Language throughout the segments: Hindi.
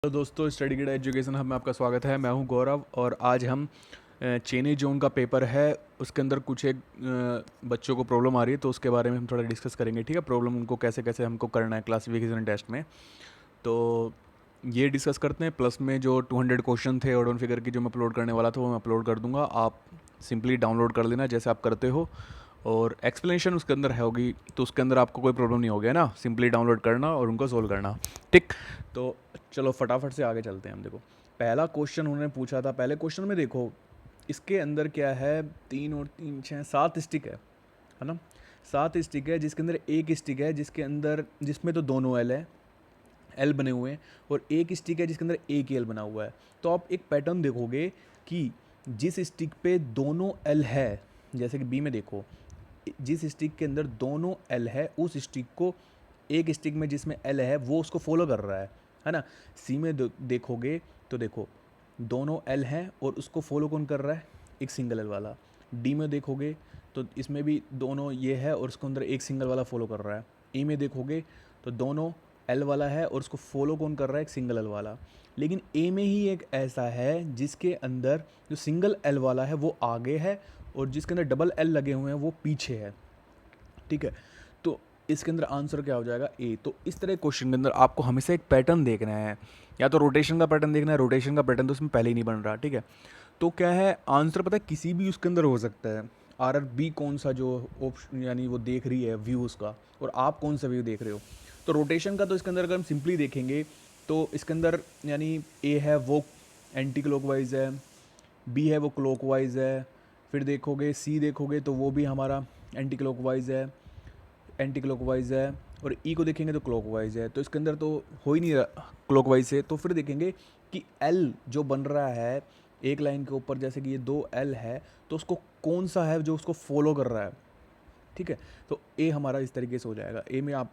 हेलो दोस्तों, स्टडी गिड एजुकेशन हब में आपका स्वागत है। मैं हूं गौरव और आज हम चेन्नई जोन का पेपर है, उसके अंदर कुछ एक बच्चों को प्रॉब्लम आ रही है, तो उसके बारे में हम थोड़ा डिस्कस करेंगे। ठीक है, प्रॉब्लम उनको कैसे कैसे हमको करना है क्लासिफिकेशन टेस्ट में, तो ये डिस्कस करते हैं। प्लस में जो 200 क्वेश्चन थे और ऑन फिगर की जो मैं अपलोड करने वाला था वो मैं अपलोड कर दूंगा। आप सिंपली डाउनलोड कर लेना जैसे आप करते हो, और एक्सप्लेनेशन उसके अंदर है होगी, तो उसके अंदर आपको कोई प्रॉब्लम नहीं होगी ना। सिंपली डाउनलोड करना और उनको सोल्व करना। ठीक, तो चलो फटाफट से आगे चलते हैं। हम देखो, पहला क्वेश्चन उन्होंने पूछा था। पहले क्वेश्चन में देखो, इसके अंदर क्या है, 3 और 3 6 7 स्टिक है ना। 7 स्टिक है, जिसके अंदर एक स्टिक है जिसके अंदर जिसमें तो दोनों एल बने हुए हैं, और एक स्टिक है जिसके अंदर एक ही एल बना हुआ है। तो आप एक पैटर्न देखोगे कि जिस स्टिक पे दोनों एल है, जैसे कि बी में देखो, जिस स्टिक के अंदर दोनों एल है उस स्टिक को एक स्टिक में जिसमें एल है वो उसको फॉलो कर रहा है ना। सी में देखोगे तो देखो, दोनों एल हैं और उसको फॉलो कौन कर रहा है, एक सिंगल एल वाला। डी में देखोगे तो इसमें भी दोनों ये है और उसके अंदर एक सिंगल वाला फॉलो कर रहा है। ई में देखोगे तो दोनों एल वाला है और उसको फॉलो कौन कर रहा है, एक सिंगल एल वाला। लेकिन ए में ही एक ऐसा है जिसके अंदर जो सिंगल एल वाला है वो आगे है और जिसके अंदर डबल एल लगे हुए हैं वो पीछे है। ठीक है, तो इसके अंदर आंसर क्या हो जाएगा, ए। तो इस तरह क्वेश्चन के अंदर आपको हमेशा एक पैटर्न देखना है, या तो रोटेशन का पैटर्न देखना है। रोटेशन का पैटर्न तो उसमें पहले ही नहीं बन रहा। ठीक है, तो क्या है आंसर, पता है किसी भी उसके अंदर हो सकता है। आर आर बी कौन सा जो ऑप्शन यानी वो देख रही है व्यू उसका, और आप कौन सा व्यू देख रहे हो। तो रोटेशन का तो इसके अंदर अगर हम सिंपली देखेंगे तो इसके अंदर यानी ए है वो एंटी क्लॉकवाइज है, बी है वो क्लॉकवाइज है, फिर देखोगे सी देखोगे तो वो भी हमारा एंटी क्लॉकवाइज है, और ई को देखेंगे तो क्लॉकवाइज है। तो इसके अंदर तो हो ही नहीं रहा क्लॉकवाइज से। तो फिर देखेंगे कि एल जो बन रहा है एक लाइन के ऊपर, जैसे कि ये 2 एल है, तो उसको कौन सा है जो उसको फॉलो कर रहा है। ठीक है, तो ए हमारा इस तरीके से हो जाएगा। ए में आप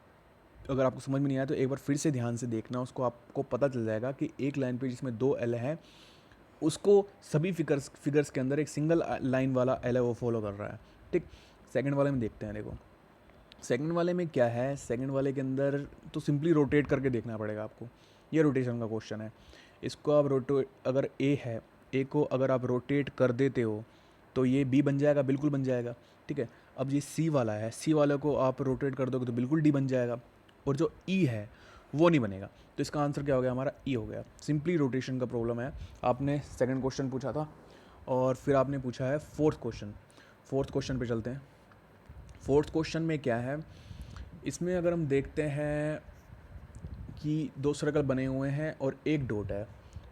अगर आपको समझ में नहीं आया तो एक बार फिर से ध्यान से देखना, उसको आपको पता चल जाएगा कि एक लाइन पे जिसमें 2 एल है उसको सभी फिगर्स के अंदर एक सिंगल लाइन वाला एल है वो फॉलो कर रहा है। ठीक, सेकंड वाले में देखते हैं। देखो सेकंड वाले में क्या है, सेकंड वाले के अंदर तो सिंपली रोटेट करके देखना पड़ेगा आपको। ये रोटेशन का क्वेश्चन है। इसको आप रोटेट, अगर ए है, ए को अगर आप रोटेट कर देते हो तो ये बी बन जाएगा, बिल्कुल बन जाएगा। ठीक है, अब ये सी वाला है, सी वाले को आप रोटेट कर दोगे तो बिल्कुल डी बन जाएगा, और जो ई है वो नहीं बनेगा। तो इसका आंसर क्या हो गया, हमारा ई हो गया। सिंपली रोटेशन का प्रॉब्लम है। आपने सेकंड क्वेश्चन पूछा था और फिर आपने पूछा है फोर्थ क्वेश्चन। फोर्थ क्वेश्चन पे चलते हैं। फोर्थ क्वेश्चन में क्या है, इसमें अगर हम देखते हैं कि 2 सर्कल बने हुए हैं और एक डॉट है,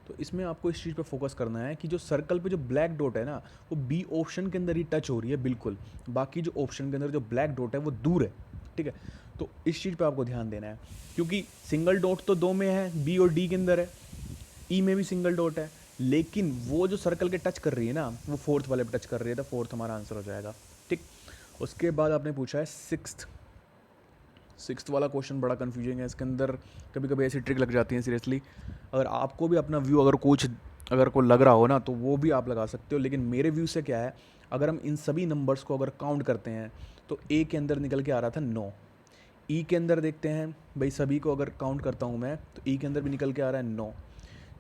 तो इसमें आपको इस चीज़ पे फोकस करना है कि जो सर्कल पे जो ब्लैक डॉट है ना, वो बी ऑप्शन के अंदर ही टच हो रही है बिल्कुल। बाकी जो ऑप्शन के अंदर जो ब्लैक डॉट है वो दूर है। ठीक है, तो इस चीज़ पे आपको ध्यान देना है, क्योंकि सिंगल डॉट तो 2 में है, बी और डी के अंदर है, ई में भी सिंगल डॉट है, लेकिन वो जो सर्कल के टच कर रही है ना वो फोर्थ वाले पे टच कर रही है, तो फोर्थ हमारा आंसर हो जाएगा। ठीक, उसके बाद आपने पूछा है सिक्स्थ वाला क्वेश्चन बड़ा कन्फ्यूजिंग है। इसके अंदर कभी कभी ऐसी ट्रिक लग जाती है सीरियसली। अगर आपको भी अपना व्यू अगर कुछ अगर को लग रहा हो ना तो वो भी आप लगा सकते हो, लेकिन मेरे व्यू से क्या है, अगर हम इन सभी नंबर्स को अगर काउंट करते हैं तो ए के अंदर निकल के आ रहा था 9। ई के अंदर देखते हैं भाई, सभी को अगर काउंट करता हूँ मैं तो ई के अंदर भी निकल के आ रहा है 9।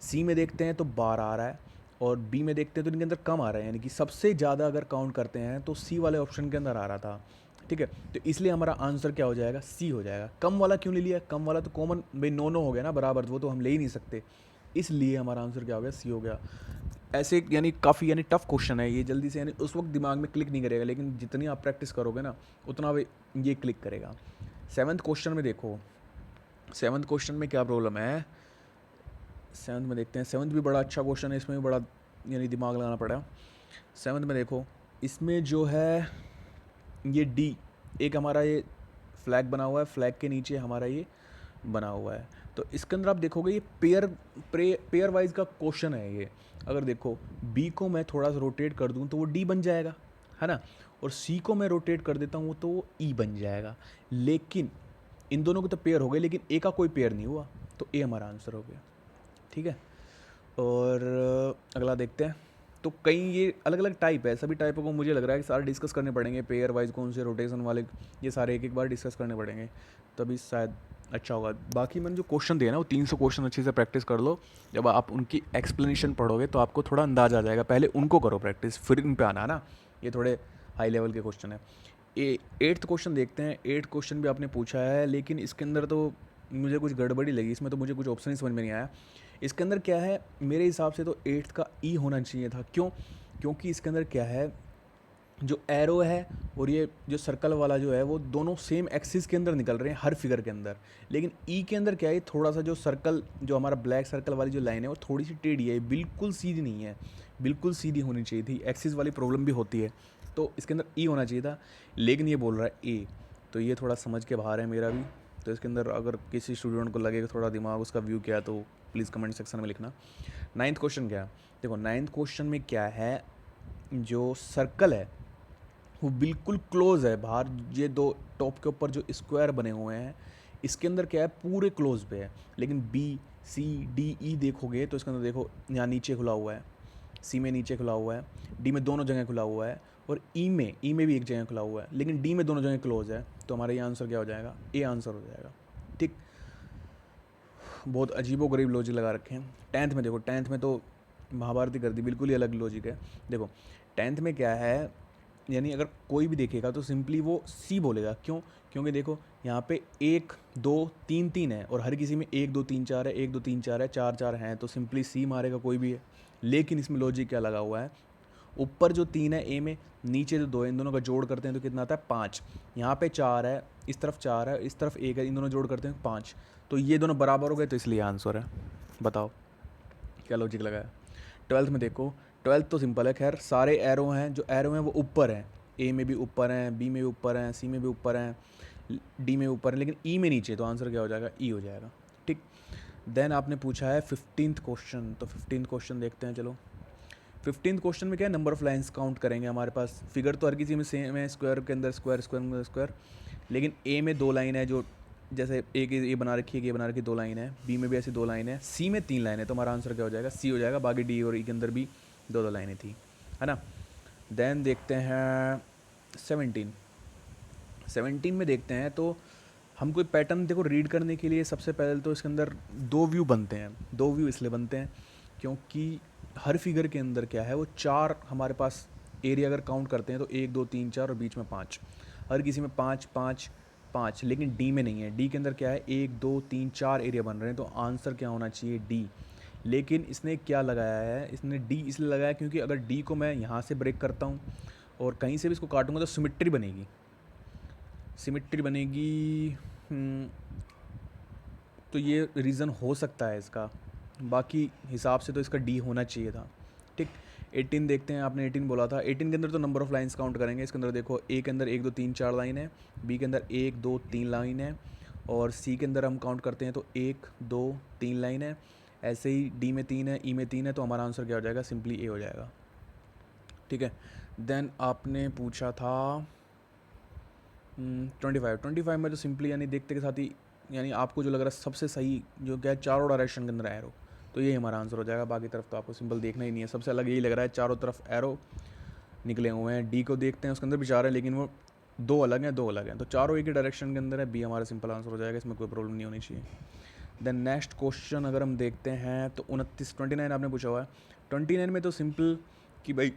सी में देखते हैं तो 12 आ रहा है, और बी में देखते हैं तो इनके अंदर कम आ रहा है, यानी कि सबसे ज़्यादा अगर काउंट करते हैं तो सी वाले ऑप्शन के अंदर आ रहा था। ठीक है, तो इसलिए हमारा आंसर क्या हो जाएगा, सी हो जाएगा। कम वाला क्यों ले लिया, कम वाला तो कॉमन भाई 9 हो गया ना बराबर, वो तो हम ले ही नहीं सकते, इसलिए हमारा आंसर क्या हो गया, सी हो गया। ऐसे यानी काफ़ी यानी टफ क्वेश्चन है ये, जल्दी से यानी उस वक्त दिमाग में क्लिक नहीं करेगा, लेकिन जितनी आप प्रैक्टिस करोगे ना उतना ये क्लिक करेगा। सेवन्थ क्वेश्चन में देखो, सेवन्थ क्वेश्चन में क्या प्रॉब्लम है, सेवन्थ में देखते हैं। सेवन्थ भी बड़ा अच्छा क्वेश्चन है, इसमें भी बड़ा यानी दिमाग लगाना पड़ा। सेवन्थ में देखो, इसमें जो है ये डी, एक हमारा ये फ्लैग बना हुआ है, फ्लैग के नीचे हमारा ये बना हुआ है। तो इसके अंदर आप देखोगे ये पेयर वाइज का क्वेश्चन है ये। अगर देखो बी को मैं थोड़ा सा रोटेट कर दूं तो वो डी बन जाएगा, है ना, और सी को मैं रोटेट कर देता हूँ तो वो ई बन जाएगा। लेकिन इन दोनों के तो पेयर हो गए, लेकिन ए का कोई पेयर नहीं हुआ, तो ए हमारा आंसर हो गया। ठीक है, और अगला देखते हैं। तो कई ये अलग अलग टाइप है, सभी टाइपों को मुझे लग रहा है कि सारे डिस्कस करने पड़ेंगे, पेयर वाइज कौन से रोटेशन वाले, ये सारे एक एक बार डिस्कस करने पड़ेंगे, तभी शायद अच्छा होगा। बाकी मैंने जो क्वेश्चन दिए ना वो 300 क्वेश्चन अच्छे से प्रैक्टिस कर लो। जब आप उनकी एक्सप्लेनेशन पढ़ोगे तो आपको थोड़ा अंदाज़ आ जाएगा। पहले उनको करो प्रैक्टिस, फिर इन पे आना ना। ये थोड़े हाई लेवल के क्वेश्चन है। ए 8th क्वेश्चन देखते हैं। 8th क्वेश्चन भी आपने पूछा है, लेकिन इसके अंदर तो मुझे कुछ गड़बड़ी लगी। इसमें तो मुझे कुछ ऑप्शन ही समझ में नहीं आया। इसके अंदर क्या है, मेरे हिसाब से तो 8th का ई होना चाहिए था। क्यों? क्योंकि इसके अंदर क्या है, जो एरो है और ये जो सर्कल वाला जो है वो दोनों सेम एक्सिस के अंदर निकल रहे हैं हर फिगर के अंदर। लेकिन ई के अंदर क्या है, थोड़ा सा जो सर्कल, जो हमारा ब्लैक सर्कल वाली जो लाइन है वो थोड़ी सी टेढ़ी है, बिल्कुल सीधी नहीं है। बिल्कुल सीधी होनी चाहिए थी। एक्सिस वाली प्रॉब्लम भी होती है, तो इसके अंदर ई होना चाहिए था, लेकिन ये बोल रहा है ए। तो ये थोड़ा समझ के बाहर है मेरा भी। तो इसके अंदर अगर किसी स्टूडेंट को लगेगा थोड़ा दिमाग उसका व्यू क्या है तो प्लीज़ कमेंट सेक्शन में लिखना। 9th क्वेश्चन क्या है? देखो 9th क्वेश्चन में क्या है, जो सर्कल है वो बिल्कुल क्लोज है बाहर। ये दो टॉप के ऊपर जो स्क्वायर बने हुए हैं, इसके अंदर क्या है, पूरे क्लोज पे है। लेकिन बी सी डी ई देखोगे तो इसके अंदर देखो, यहाँ नीचे खुला हुआ है, सी में नीचे खुला हुआ है, डी में दोनों जगह खुला हुआ है, और ई में भी एक जगह खुला हुआ है, लेकिन डी में दोनों जगह क्लोज है। तो हमारा ये आंसर क्या हो जाएगा? ए आंसर हो जाएगा। ठीक। बहुत अजीबो गरीब लॉजिक लगा रखे हैं। 10th में देखो, 10th में तो महाभारती कर दी, बिल्कुल ही अलग लॉजिक है। देखो 10th में क्या है, यानी अगर कोई भी देखेगा तो सिंपली वो सी बोलेगा। क्यों? क्योंकि देखो यहाँ पे 1 2 3 3 है, और हर किसी में 1 2 3 4 है, 1 2 3 4 है, 4 4 हैं, तो सिंपली सी मारेगा कोई भी है। लेकिन इसमें लॉजिक क्या लगा हुआ है, ऊपर जो 3 है ए में, नीचे जो 2 है, इन दोनों का जोड़ करते हैं तो कितना आता है? 5। यहाँ पे 4 है, इस तरफ 4 है, इस तरफ 1 है, इन दोनों जोड़ करते हैं 5। तो ये दोनों बराबर हो गए, तो इसलिए आंसर है। बताओ क्या लॉजिक लगाया। 12th में देखो, 12th तो सिंपल है। खैर सारे एरो हैं, जो एरो हैं वो ऊपर हैं। ए में भी ऊपर हैं, बी में भी ऊपर हैं, सी में भी ऊपर हैं, डी में ऊपर है, लेकिन ई में नीचे। तो आंसर क्या हो जाएगा? ई हो जाएगा। ठीक। देन आपने पूछा है 15th क्वेश्चन। तो 15th क्वेश्चन देखते हैं। चलो 15th क्वेश्चन में क्या है, नंबर ऑफ लाइंस काउंट करेंगे। हमारे पास फिगर तो हर किसी में सेम है, स्क्वायर के अंदर स्क्वायर, स्क्वायर के अंदर स्क्वायर। लेकिन ए में 2 लाइन है, जो जैसे एक ये बना रखी है, ये बना रखी 2 लाइन है, बी में भी ऐसी 2 लाइन है, सी में 3 लाइन है। तो हमारा आंसर क्या हो जाएगा? सी हो जाएगा। बाकी डी और ई के अंदर भी 2 लाइनें थी, है ना। देन देखते हैं 17। 17 में देखते हैं तो हम कोई पैटर्न देखो रीड करने के लिए सबसे पहले तो इसके अंदर 2 व्यू बनते हैं। 2 व्यू इसलिए बनते हैं क्योंकि हर फिगर के अंदर क्या है, वो 4 हमारे पास एरिया अगर काउंट करते हैं तो 1 2 3 4 और बीच में 5। हर किसी में 5 5 5, लेकिन डी में नहीं है। डी के अंदर क्या है, 1 2 3 4 एरिया बन रहे हैं, तो आंसर क्या होना चाहिए? डी। लेकिन इसने क्या लगाया है, इसने डी इसलिए लगाया क्योंकि अगर डी को मैं यहाँ से ब्रेक करता हूँ और कहीं से भी इसको काटूंगा तो सिमिट्री बनेगी। सिमिट्री बनेगी। तो ये रीज़न हो सकता है इसका। बाकी हिसाब से तो इसका डी होना चाहिए था। ठीक। 18 देखते हैं। आपने 18 बोला था। 18 के अंदर तो नंबर ऑफ़ लाइंस काउंट करेंगे। इसके अंदर देखो, ए के अंदर 1 2 3 4 लाइन है, बी के अंदर 1 2 3 लाइन है, और सी के अंदर हम काउंट करते हैं तो 1 2 3 लाइन है। ऐसे ही डी में 3 है, ई में 3 है, तो हमारा आंसर क्या हो जाएगा? सिंपली ए हो जाएगा। ठीक है। देन आपने पूछा था 25। में तो सिंपली यानी देखते के साथ ही, यानी आपको जो लग रहा है सबसे सही जो क्या है, चारों डायरेक्शन के अंदर एरो, तो ये हमारा आंसर हो जाएगा। बाकी तरफ तो आपको सिंपल देखना ही नहीं है। सबसे अलग यही लग रहा है, चारों तरफ एरो निकले हुए हैं। डी को देखते हैं, उसके अंदर भी 4 है, लेकिन वो 2 अलग हैं, 2 अलग हैं, तो चारों एक ही डायरेक्शन के अंदर है। बी हमारा सिंपल आंसर हो जाएगा, इसमें कोई प्रॉब्लम नहीं होनी चाहिए। देन नेक्स्ट क्वेश्चन अगर हम देखते हैं तो 29 आपने पूछा हुआ है। 29 में तो सिंपल कि भाई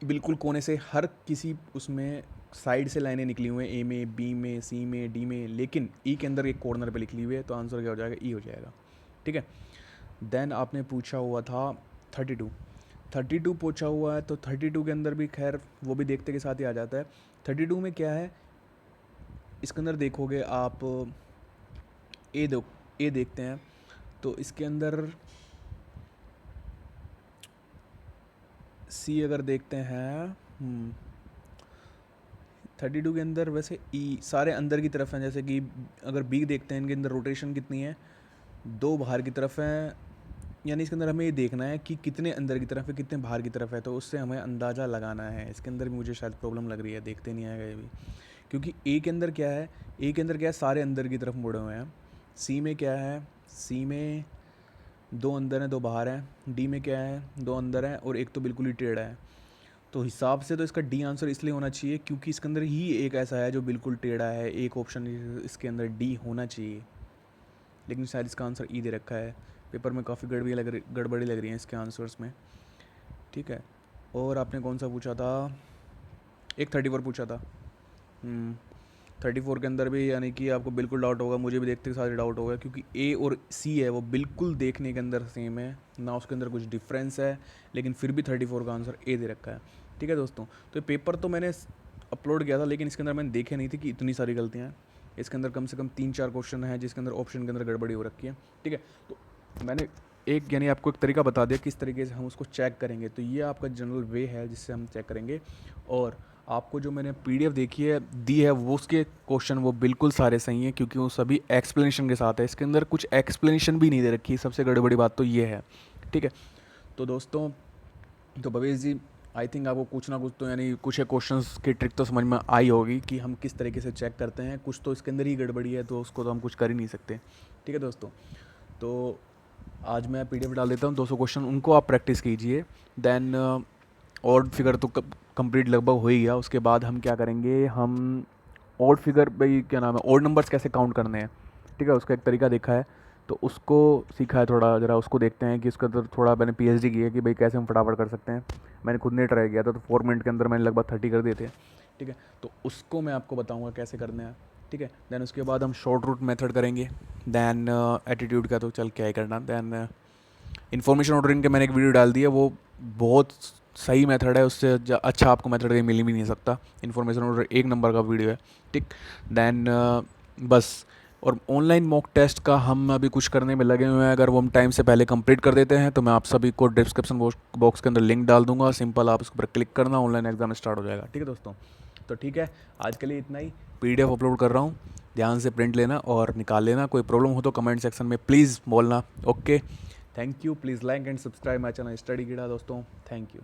बिल्कुल कोने से हर किसी उसमें साइड से लाइनें निकली हुई हैं, ए में, बी में, सी में, डी में, लेकिन ई के अंदर एक कॉर्नर पे लिखी हुई है, तो आंसर क्या हो जाएगा? ई हो जाएगा। ठीक है। देन आपने पूछा हुआ था 32। 32 पूछा हुआ है, तो 32 के अंदर भी खैर वो भी देखते के साथ ही आ जाता है। 32 में क्या है, इसके अंदर देखोगे आप, ए दो ए देखते हैं तो इसके अंदर सी अगर देखते हैं, 32 के अंदर वैसे ई सारे अंदर की तरफ हैं। जैसे कि अगर बी देखते हैं, इनके अंदर रोटेशन कितनी है, 2 बाहर की तरफ हैं। यानी इसके अंदर हमें ये देखना है कि कितने अंदर की तरफ है, कितने बाहर की तरफ है, तो उससे हमें अंदाज़ा लगाना है। इसके अंदर भी मुझे शायद प्रॉब्लम लग रही है, देखते नहीं आएगा ये भी। क्योंकि ए के अंदर क्या है, ए के अंदर क्या है, सारे अंदर की तरफ मुड़े हुए हैं। सी में क्या है, सी में 2 अंदर हैं, 2 बाहर हैं। डी में क्या है, 2 अंदर हैं और एक तो बिल्कुल ही टेढ़ा है। तो हिसाब से तो इसका डी आंसर इसलिए होना चाहिए क्योंकि इसके अंदर ही एक ऐसा है जो बिल्कुल टेढ़ा है। एक ऑप्शन इसके अंदर डी होना चाहिए। लेकिन शायद इसका आंसर ई दे रखा है। पेपर में काफ़ी गड़बड़ी लग रही है इसके आंसर्स में, ठीक है। और आपने कौन सा पूछा था, एक 34 पूछा था। 34 के अंदर भी यानी कि आपको बिल्कुल डाउट होगा, मुझे भी देखते सारे डाउट होगा, क्योंकि ए और सी है वो बिल्कुल देखने के अंदर सेम है ना, उसके अंदर कुछ डिफरेंस है, लेकिन फिर भी 34 का आंसर ए दे रखा है, ठीक है दोस्तों। तो ये पेपर तो मैंने अपलोड किया था, लेकिन इसके अंदर मैंने देखे नहीं थी कि इतनी सारी गलतियाँ हैं। इसके अंदर कम से कम 3-4 क्वेश्चन हैं जिसके अंदर ऑप्शन के अंदर गड़बड़ी हो रखी है, ठीक है। तो मैंने एक यानी आपको एक तरीका बता दिया किस तरीके से हम उसको चेक करेंगे। तो ये आपका जनरल वे है जिससे हम चेक करेंगे। और आपको जो मैंने पीडीएफ दी है वो उसके क्वेश्चन वो बिल्कुल सारे सही हैं, क्योंकि वो सभी एक्सप्लेनेशन के साथ है। इसके अंदर कुछ एक्सप्लेनेशन भी नहीं दे रखी, सबसे बड़ी बात तो ये है, ठीक है। तो दोस्तों, तो भवेश जी, आई थिंक आपको कुछ ना कुछ तो यानी कुछ क्वेश्चंस की ट्रिक तो समझ में आई होगी कि हम किस तरीके से चेक करते हैं। कुछ तो इसके अंदर ही गड़बड़ी है, तो उसको तो हम कुछ कर ही नहीं सकते, ठीक है दोस्तों। तो आज मैं पीडीएफ डाल देता हूँ 200 क्वेश्चन, उनको आप प्रैक्टिस कीजिए। देन ऑड फिगर तो कंप्लीट लगभग हो ही गया। उसके बाद हम क्या करेंगे, हम ऑड फिगर भाई क्या नाम है, ऑड नंबर्स कैसे काउंट करने हैं, ठीक है। उसका एक तरीका देखा है तो उसको सीखा है थोड़ा, ज़रा उसको देखते हैं कि उसके अंदर थोड़ा मैंने पीएचडी की है कि भाई कैसे हम फटाफट कर सकते हैं। मैंने खुद ने ट्राई किया था, तो 4 मिनट के अंदर मैंने लगभग 30 कर दिए थे, ठीक है। तो उसको मैं आपको बताऊँगा कैसे करने हैं, ठीक है। दैन उसके बाद हम शॉर्ट रूट मेथड करेंगे। दैन एटीट्यूड का तो चल क्या ही करना। दैन इन्फॉर्मेशन ऑर्डरिंग के मैंने एक वीडियो डाल दी है, वो बहुत सही मेथड है, उससे अच्छा आपको मेथड कहीं मिल भी नहीं सकता। इन्फॉर्मेशन ऑर्डर 1 नंबर का वीडियो है, ठीक। दैन बस। और ऑनलाइन मॉक टेस्ट का हम अभी कुछ करने में लगे हुए हैं। अगर वो हम टाइम से पहले कंप्लीट कर देते हैं तो मैं आप सभी को डिस्क्रिप्शन बॉक्स के अंदर लिंक डाल दूंगा, सिंपल आप उसके ऊपर क्लिक करना, ऑनलाइन एग्जाम स्टार्ट हो जाएगा, ठीक है दोस्तों। तो ठीक है, आज के लिए इतना ही। पीडीएफ अपलोड कर रहा हूँ, ध्यान से प्रिंट लेना और निकाल लेना। कोई प्रॉब्लम हो तो कमेंट सेक्शन में प्लीज़ बोलना, okay. Thank you. Please like and subscribe my channel study कीड़ा दोस्तों, थैंक यू।